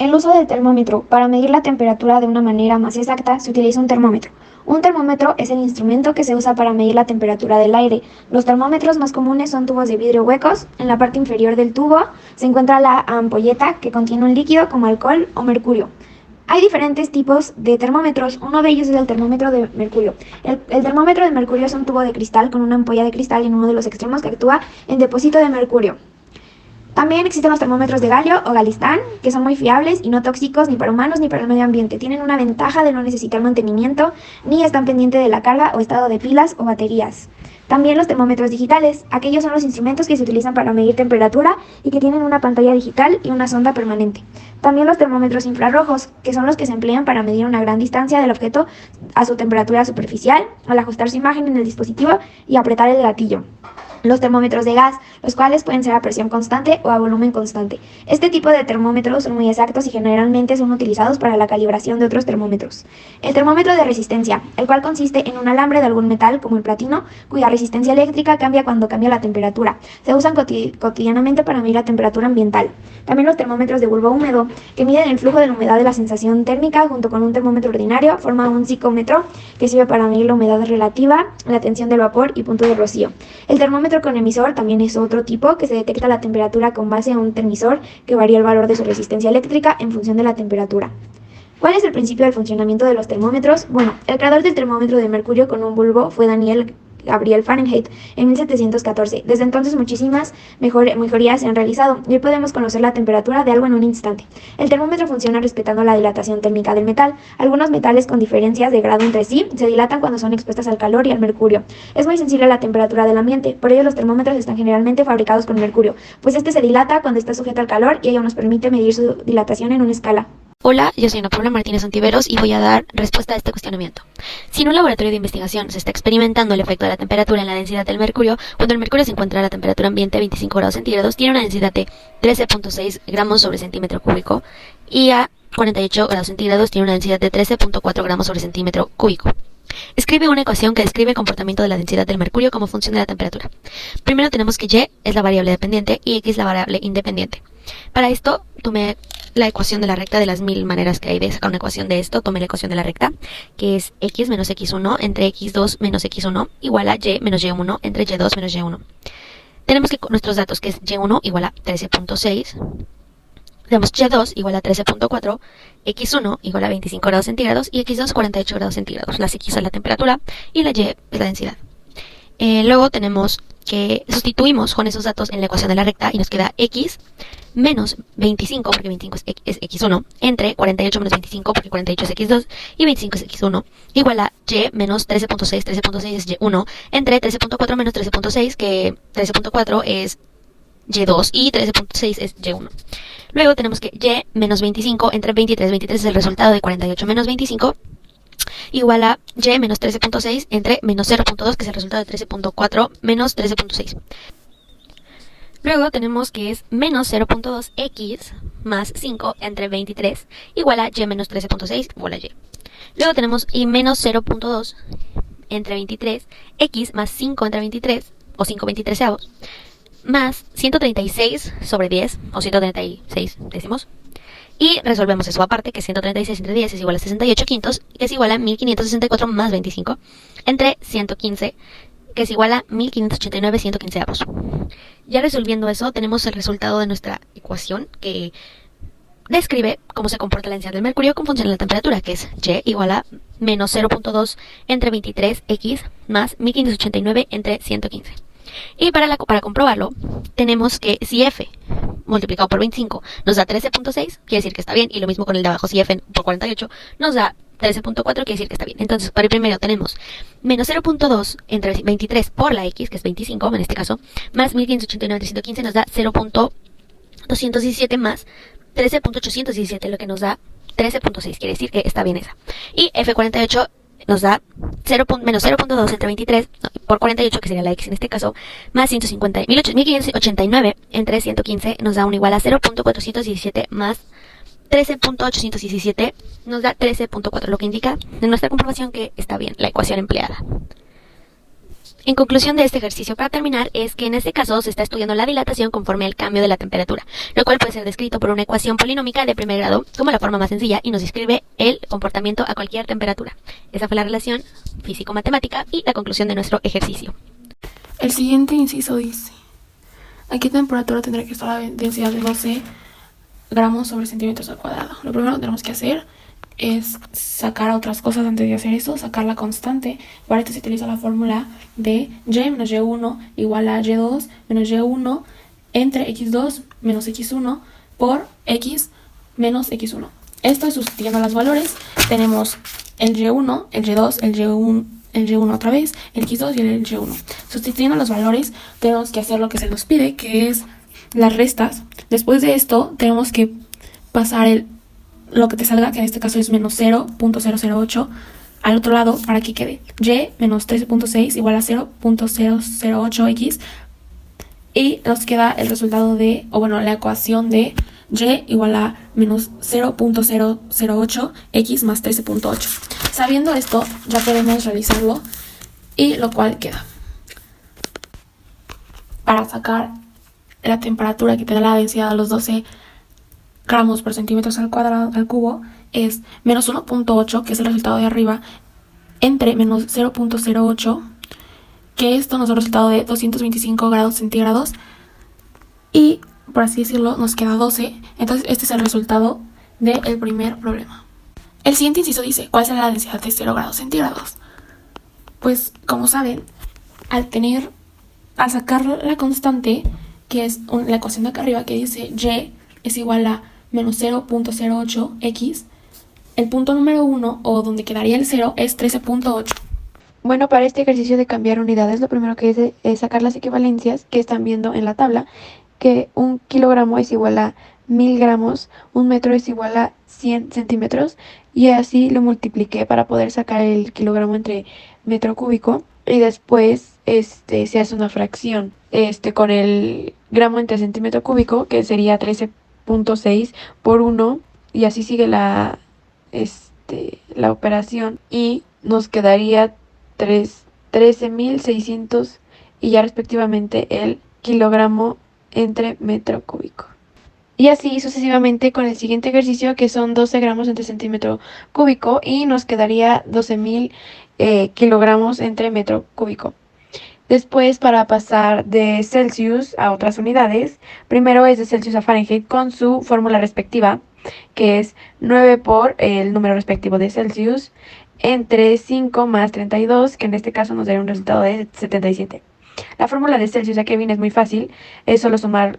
El uso del termómetro. Para medir la temperatura de una manera más exacta, se utiliza un termómetro. Un termómetro es el instrumento que se usa para medir la temperatura del aire. Los termómetros más comunes son tubos de vidrio huecos. En la parte inferior del tubo se encuentra la ampolleta que contiene un líquido como alcohol o mercurio. Hay diferentes tipos de termómetros. Uno de ellos es el termómetro de mercurio. El termómetro de mercurio es un tubo de cristal con una ampolla de cristal en uno de los extremos que actúa en depósito de mercurio. También existen los termómetros de galio o galistán, que son muy fiables y no tóxicos ni para humanos ni para el medio ambiente. Tienen una ventaja de no necesitar mantenimiento ni están pendientes de la carga o estado de pilas o baterías. También los termómetros digitales. Aquellos son los instrumentos que se utilizan para medir temperatura y que tienen una pantalla digital y una sonda permanente. También los termómetros infrarrojos, que son los que se emplean para medir una gran distancia del objeto a su temperatura superficial, al ajustar su imagen en el dispositivo y apretar el gatillo. Los termómetros de gas, los cuales pueden ser a presión constante o a volumen constante. Este tipo de termómetros son muy exactos y generalmente son utilizados para la calibración de otros termómetros. El termómetro de resistencia, el cual consiste en un alambre de algún metal como el platino, cuya resistencia eléctrica cambia cuando cambia la temperatura. Se usan cotidianamente para medir la temperatura ambiental. También los termómetros de bulbo húmedo, que miden el flujo de la humedad de la sensación térmica junto con un termómetro ordinario, forman un psicómetro que sirve para medir la humedad relativa, la tensión del vapor y punto de rocío. El termómetro con emisor también es otro tipo que se detecta la temperatura con base a un termisor que varía el valor de su resistencia eléctrica en función de la temperatura. ¿Cuál es el principio del funcionamiento de los termómetros? Bueno, el creador del termómetro de mercurio con un bulbo fue Daniel Gabriel Fahrenheit en 1714. Desde entonces muchísimas mejorías se han realizado y hoy podemos conocer la temperatura de algo en un instante. El termómetro funciona respetando la dilatación térmica del metal. Algunos metales con diferencias de grado entre sí se dilatan cuando son expuestas al calor y al mercurio. Es muy sensible a la temperatura del ambiente, por ello los termómetros están generalmente fabricados con mercurio, pues este se dilata cuando está sujeto al calor y ello nos permite medir su dilatación en una escala. Hola, yo soy Ana Paula Martínez Ontiveros y voy a dar respuesta a este cuestionamiento. Si en un laboratorio de investigación se está experimentando el efecto de la temperatura en la densidad del mercurio, cuando el mercurio se encuentra a la temperatura ambiente 25 grados centígrados, tiene una densidad de 13.6 gramos sobre centímetro cúbico y a 48 grados centígrados tiene una densidad de 13.4 gramos sobre centímetro cúbico. Escribe una ecuación que describe el comportamiento de la densidad del mercurio como función de la temperatura. Primero tenemos que Y es la variable dependiente y X la variable independiente. Para esto tomé la ecuación de la recta de las 1000 maneras que hay de sacar una ecuación de esto. Tomé la ecuación de la recta, que es x menos x1 entre x2 menos x1 igual a y menos y1 entre y2 menos y1. Tenemos que nuestros datos, que es y1 igual a 13.6, tenemos y2 igual a 13.4, x1 igual a 25 grados centígrados y x2 48 grados centígrados. Las x es la temperatura y la y es la densidad. Luego tenemos que sustituimos con esos datos en la ecuación de la recta y nos queda x menos 25, porque 25 es x1, entre 48 menos 25, porque 48 es x2, y 25 es x1, igual a y menos 13.6, 13.6 es y1, entre 13.4 menos 13.6, que 13.4 es y2 y 13.6 es y1. Luego tenemos que y menos 25 entre 23, 23 es el resultado de 48 menos 25, igual a y menos 13.6 entre menos 0.2, que es el resultado de 13.4 menos 13.6. Luego tenemos que es menos 0.2x más 5 entre 23 igual a y menos 13.6 igual a y. Luego tenemos y menos 0.2 entre 23, x más 5 entre 23 o 5/23 más 136 sobre 10 o 136 décimos. Y resolvemos eso aparte, que 136 entre 10 es igual a 68 quintos, que es igual a 1564 más 25, entre 115, que es igual a 1589 115avos. Ya resolviendo eso, tenemos el resultado de nuestra ecuación, que describe cómo se comporta la densidad del mercurio con función de la temperatura, que es y igual a menos 0.2 entre 23x más 1589 entre 115. Y para comprobarlo, tenemos que si f multiplicado por 25 nos da 13.6, quiere decir que está bien, y lo mismo con el de abajo, si f por 48 nos da 13.4, quiere decir que está bien. Entonces, para el primero tenemos menos 0.2 entre 23 por la x, que es 25 en este caso, más 1589 entre 115 nos da 0.217 más 13.817, lo que nos da 13.6, quiere decir que está bien esa. Y f48 nos da menos 0.2 entre 23 por 48, que sería la x en este caso, más 1589 entre 115 nos da un igual a 0.417 más 13.817 nos da 13.4, lo que indica en nuestra comprobación que está bien la ecuación empleada. En conclusión de este ejercicio, para terminar, es que en este caso se está estudiando la dilatación conforme al cambio de la temperatura, lo cual puede ser descrito por una ecuación polinómica de primer grado como la forma más sencilla y nos describe el comportamiento a cualquier temperatura. Esa fue la relación físico-matemática y la conclusión de nuestro ejercicio. El siguiente inciso dice: ¿a qué temperatura tendrá que estar la densidad de 12 gramos sobre centímetros al cuadrado? Lo primero que tenemos que hacer es sacar otras cosas antes de hacer eso, sacar la constante. Para esto se utiliza la fórmula de y menos y1 igual a y2 menos y1 entre x2 menos x1 por x menos x1. Esto es sustituyendo los valores. Tenemos el y1, el y2, el y1 otra vez, el x2 y el y1. Sustituyendo los valores tenemos que hacer lo que se nos pide, que es las restas. Después de esto tenemos que pasar lo que te salga, que en este caso es menos 0.008, al otro lado para que quede y menos 13.6 igual a 0.008x, y nos queda el resultado de, la ecuación de y igual a menos 0.008x más 13.8. Sabiendo esto, ya podemos realizarlo, y lo cual queda. Para sacar la temperatura que te da la densidad a los 12 gramos por centímetros al cubo, es menos 1.8, que es el resultado de arriba, entre menos 0.08, que esto nos da el resultado de 225 grados centígrados, y por así decirlo nos queda 12. Entonces este es el resultado del primer problema. El siguiente inciso dice: ¿cuál será la densidad de 0 grados centígrados? Pues como saben, al sacar la constante, que es la ecuación de acá arriba, que dice y es igual a menos 0.08x, el punto número 1, o donde quedaría el 0, es 13.8. Bueno, para este ejercicio de cambiar unidades, lo primero que hice es sacar las equivalencias que están viendo en la tabla, que 1 kilogramo es igual a 1000 gramos, 1 metro es igual a 100 centímetros, y así lo multipliqué para poder sacar el kilogramo entre metro cúbico, y después se hace una fracción con el gramo entre centímetro cúbico, que sería 13.6 por 1, y así sigue la operación, y nos quedaría 13.600 y ya respectivamente el kilogramo entre metro cúbico. Y así sucesivamente con el siguiente ejercicio, que son 12 gramos entre centímetro cúbico, y nos quedaría 12.000 kilogramos entre metro cúbico. Después, para pasar de Celsius a otras unidades, primero es de Celsius a Fahrenheit con su fórmula respectiva, que es 9 por el número respectivo de Celsius entre 5 más 32, que en este caso nos daría un resultado de 77. La fórmula de Celsius a Kelvin es muy fácil, es solo sumar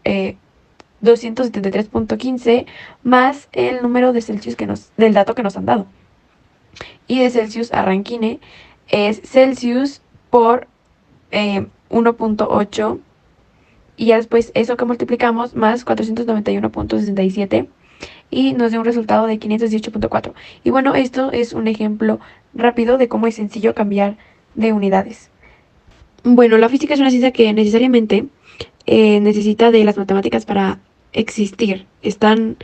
273.15 más el número de Celsius del dato que nos han dado. Y de Celsius a Rankine es Celsius por 1.8, y ya después eso que multiplicamos más 491.67 y nos da un resultado de 518.4. Y bueno, esto es un ejemplo rápido de cómo es sencillo cambiar de unidades. Bueno, la física es una ciencia que necesariamente necesita de las matemáticas para existir. Están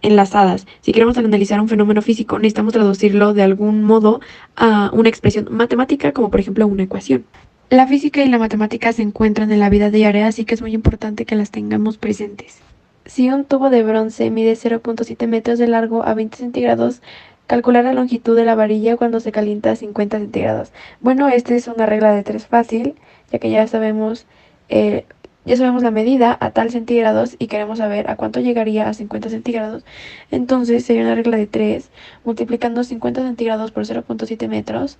enlazadas. Si queremos analizar un fenómeno físico, necesitamos traducirlo de algún modo a una expresión matemática, como por ejemplo una ecuación. La física y la matemática se encuentran en la vida diaria, así que es muy importante que las tengamos presentes. Si un tubo de bronce mide 0.7 metros de largo a 20 centígrados, calcular la longitud de la varilla cuando se calienta a 50 centígrados. Bueno, esta es una regla de 3 fácil, ya que ya sabemos la medida a tal centígrados y queremos saber a cuánto llegaría a 50 centígrados. Entonces sería una regla de 3, multiplicando 50 centígrados por 0.7 metros.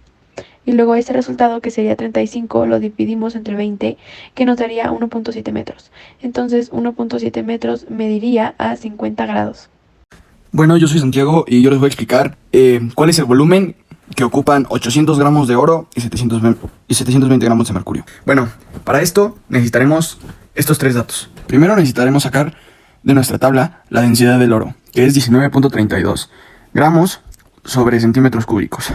Y luego este resultado, que sería 35, lo dividimos entre 20, que nos daría 1.7 metros. Entonces 1.7 metros mediría a 50 grados. Bueno, yo soy Santiago y yo les voy a explicar cuál es el volumen que ocupan 800 gramos de oro y 720 gramos de mercurio. Bueno, para esto necesitaremos estos tres datos. Primero necesitaremos sacar de nuestra tabla la densidad del oro, que es 19.32 gramos sobre centímetros cúbicos.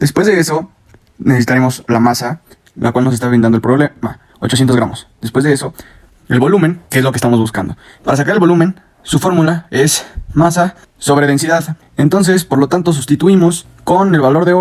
Después de eso, necesitaremos la masa, la cual nos está brindando el problema, 800 gramos. Después de eso, el volumen, que es lo que estamos buscando. Para sacar el volumen, su fórmula es masa sobre densidad. Entonces, por lo tanto, sustituimos con el valor de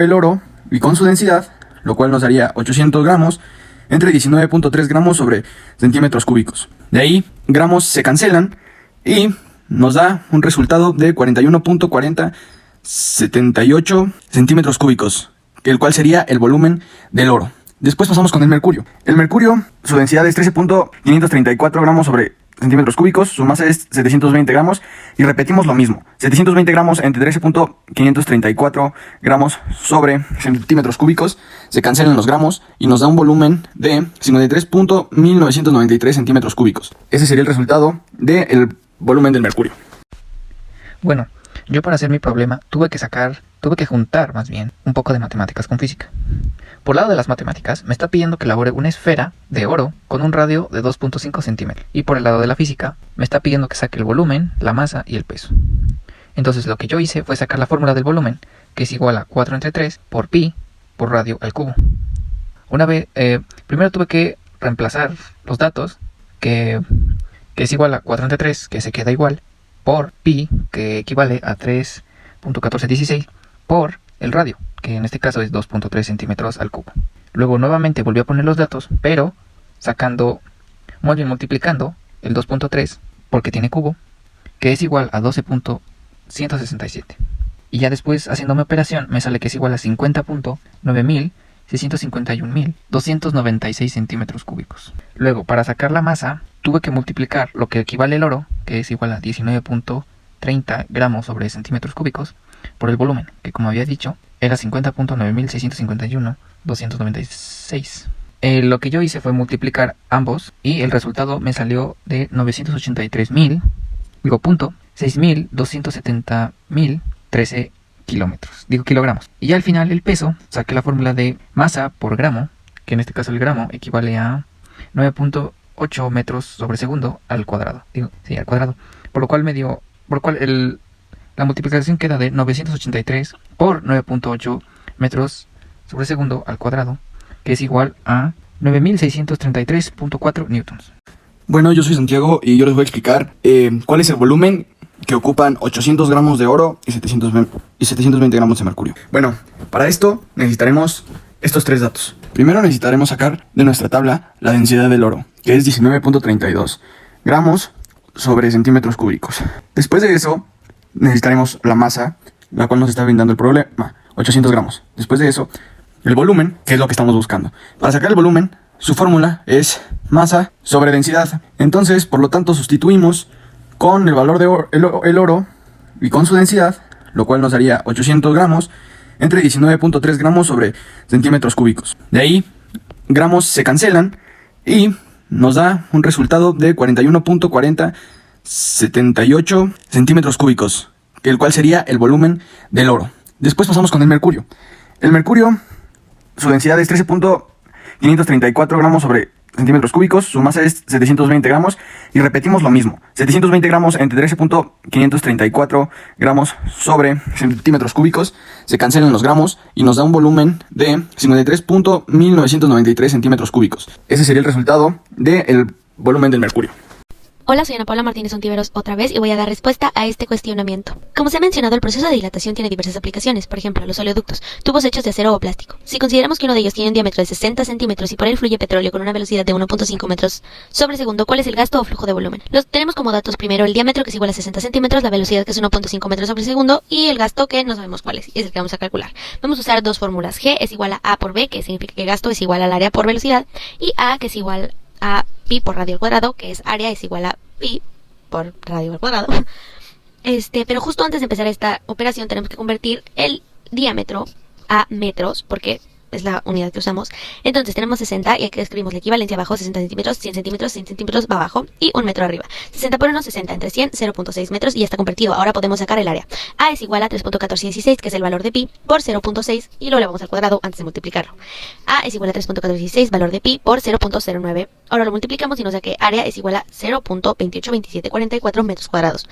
el oro y con su densidad lo cual nos daría 800 gramos entre 19.3 gramos sobre centímetros cúbicos. De ahí, gramos se cancelan y nos da un resultado de 41.4078 centímetros cúbicos, el cual sería el volumen del oro. Después pasamos con el mercurio. El mercurio, su densidad es 13.534 gramos sobre centímetros cúbicos, su masa es 720 gramos y repetimos lo mismo. 720 gramos entre 13.534 gramos sobre centímetros cúbicos, se cancelan los gramos y nos da un volumen de 53.1993 centímetros cúbicos. Ese sería el resultado del volumen del mercurio. Bueno, yo para hacer mi problema tuve que juntar más bien un poco de matemáticas con física. Por lado de las matemáticas, me está pidiendo que elabore una esfera de oro con un radio de 2.5 centímetros. Y por el lado de la física, me está pidiendo que saque el volumen, la masa y el peso. Entonces lo que yo hice fue sacar la fórmula del volumen, que es igual a 4 entre 3 por pi por radio al cubo. Primero tuve que reemplazar los datos, que es igual a 4 entre 3, que se queda igual, por pi, que equivale a 3.1416, por el radio, que en este caso es 2.3 centímetros al cubo. Luego nuevamente volví a poner los datos, pero multiplicando el 2.3 porque tiene cubo, que es igual a 12.167. Y ya después, haciendo mi operación, me sale que es igual a 50.9651.296 centímetros cúbicos. Luego, para sacar la masa, tuve que multiplicar lo que equivale el oro, que es igual a 19.30 gramos sobre centímetros cúbicos, por el volumen, que como había dicho, era 50.9651.296. Lo que yo hice fue multiplicar ambos y el resultado me salió de 6.270.013 kilogramos. Y ya al final el peso, saqué la fórmula de masa por gramo, que en este caso el gramo equivale a 9.8 metros sobre segundo al cuadrado. Al cuadrado. Por lo cual la multiplicación queda de 983 por 9.8 metros sobre segundo al cuadrado, que es igual a 9.633.4 newtons. Bueno, yo soy Santiago y yo les voy a explicar cuál es el volumen que ocupan 800 gramos de oro y 720 gramos de mercurio. Bueno, para esto necesitaremos estos tres datos. Primero necesitaremos sacar de nuestra tabla la densidad del oro, que es 19.32 gramos sobre centímetros cúbicos. Después de eso, necesitaremos la masa, la cual nos está brindando el problema, 800 gramos. Después de eso, el volumen, que es lo que estamos buscando. Para sacar el volumen, su fórmula es masa sobre densidad. Entonces, por lo tanto, sustituimos con el valor de el oro y con su densidad, lo cual nos daría 800 gramos entre 19.3 gramos sobre centímetros cúbicos. De ahí, gramos se cancelan y nos da un resultado de 41.4078 centímetros cúbicos, el cual sería el volumen del oro. Después pasamos con el mercurio. El mercurio, su densidad es 13.534 gramos sobre centímetros cúbicos, su masa es 720 gramos y repetimos lo mismo. 720 gramos entre 13.534 gramos sobre centímetros cúbicos, se cancelan los gramos y nos da un volumen de 53.1993 centímetros cúbicos. Ese sería el resultado del volumen del mercurio. Hola, soy Ana Paula Martínez Ontiveros otra vez y voy a dar respuesta a este cuestionamiento. Como se ha mencionado, el proceso de dilatación tiene diversas aplicaciones, por ejemplo, los oleoductos, tubos hechos de acero o plástico. Si consideramos que uno de ellos tiene un diámetro de 60 centímetros y por él fluye petróleo con una velocidad de 1.5 metros sobre segundo, ¿cuál es el gasto o flujo de volumen? Los tenemos como datos primero el diámetro, que es igual a 60 centímetros, la velocidad, que es 1.5 metros sobre segundo, y el gasto, que no sabemos cuál es el que vamos a calcular. Vamos a usar dos fórmulas. G es igual a A por B, que significa que gasto es igual al área por velocidad, y A, que es igual a pi por radio al cuadrado, que es área es igual a pi por radio al cuadrado. Pero justo antes de empezar esta operación tenemos que convertir el diámetro a metros, porque es la unidad que usamos. Entonces tenemos 60 y aquí escribimos la equivalencia abajo: 60 centímetros, 100 centímetros, 100 centímetros va abajo y un metro arriba. 60 por 1, 60 entre 100, 0.6 metros y ya está convertido. Ahora podemos sacar el área. A es igual a 3.1416, que es el valor de pi, por 0.6 y lo elevamos al cuadrado antes de multiplicarlo. A es igual a 3.1416, valor de pi, por 0.09. Ahora lo multiplicamos y nos da que área es igual a 0.282744 metros cuadrados.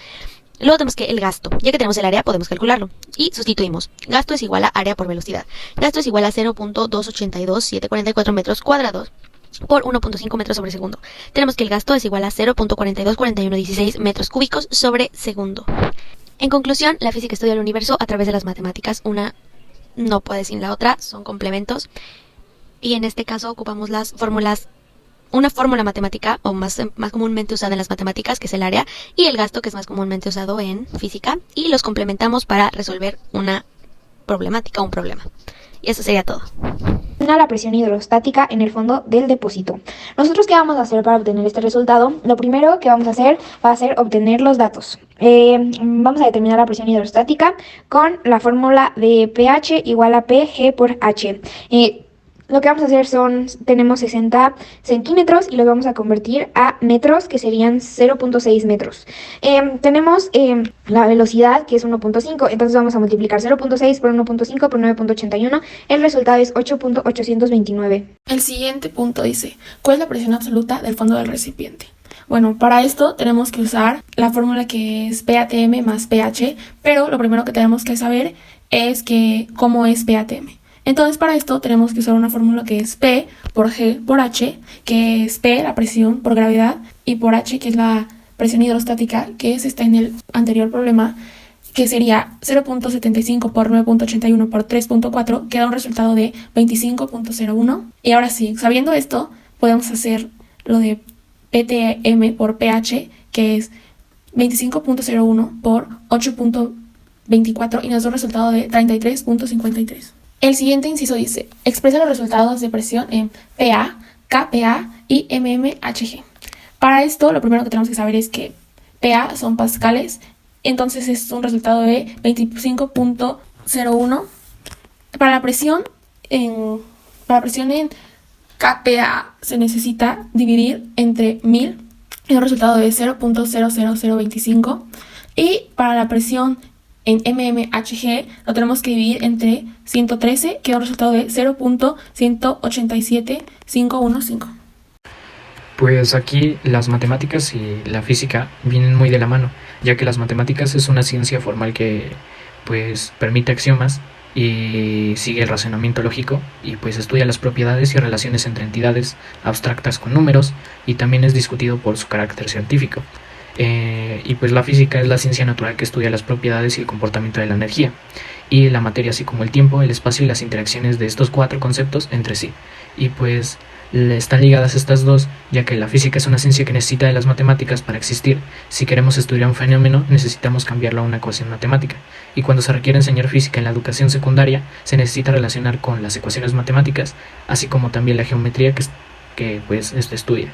Luego tenemos que el gasto. Ya que tenemos el área, podemos calcularlo. Y sustituimos. Gasto es igual a área por velocidad. Gasto es igual a 0.282744 metros cuadrados por 1.5 metros sobre segundo. Tenemos que el gasto es igual a 0.424116 metros cúbicos sobre segundo. En conclusión, la física estudia el universo a través de las matemáticas. Una no puede sin la otra, son complementos. y en este caso ocupamos las fórmulas, una fórmula matemática o más comúnmente usada en las matemáticas, que es el área, y el gasto, que es más comúnmente usado en física, y los complementamos para resolver una problemática o un problema. Y eso sería todo. La presión hidrostática en el fondo del depósito. Nosotros, ¿qué vamos a hacer para obtener este resultado? Lo primero que vamos a hacer va a ser obtener los datos. Vamos a determinar la presión hidrostática con la fórmula de pH igual a PG por H. Lo que vamos a hacer tenemos 60 centímetros y los vamos a convertir a metros, que serían 0.6 metros. Tenemos la velocidad, que es 1.5, entonces vamos a multiplicar 0.6 por 1.5 por 9.81. El resultado es 8.829. El siguiente punto dice, ¿cuál es la presión absoluta del fondo del recipiente? Bueno, para esto tenemos que usar la fórmula que es PATM más pH, pero lo primero que tenemos que saber es cómo es PATM. Entonces, para esto tenemos que usar una fórmula que es P por G por H, que es P, la presión por gravedad, y por H, que es la presión hidrostática, que está en el anterior problema, que sería 0.75 por 9.81 por 3.4, que da un resultado de 25.01. Y ahora sí, sabiendo esto, podemos hacer lo de PTM por pH, que es 25.01 por 8.24, y nos da un resultado de 33.53. El siguiente inciso dice, expresa los resultados de presión en PA, KPA y mmHg. Para esto, lo primero que tenemos que saber es que PA son pascales, entonces es un resultado de 25.01. Para la presión en KPA se necesita dividir entre 1000, es un resultado de 0.00025. Y para la presión en mmHg lo tenemos que dividir entre 113, que da un resultado de 0.187515. Pues aquí las matemáticas y la física vienen muy de la mano, ya que las matemáticas es una ciencia formal que pues permite axiomas y sigue el razonamiento lógico y pues estudia las propiedades y relaciones entre entidades abstractas con números, y también es discutido por su carácter científico. Y pues la física es la ciencia natural que estudia las propiedades y el comportamiento de la energía y la materia, así como el tiempo, el espacio y las interacciones de estos cuatro conceptos entre sí. Y pues están ligadas estas dos, ya que la física es una ciencia que necesita de las matemáticas para existir. Si queremos estudiar un fenómeno, necesitamos cambiarlo a una ecuación matemática. Y cuando se requiere enseñar física en la educación secundaria, se necesita relacionar con las ecuaciones matemáticas, así como también la geometría que pues estudia.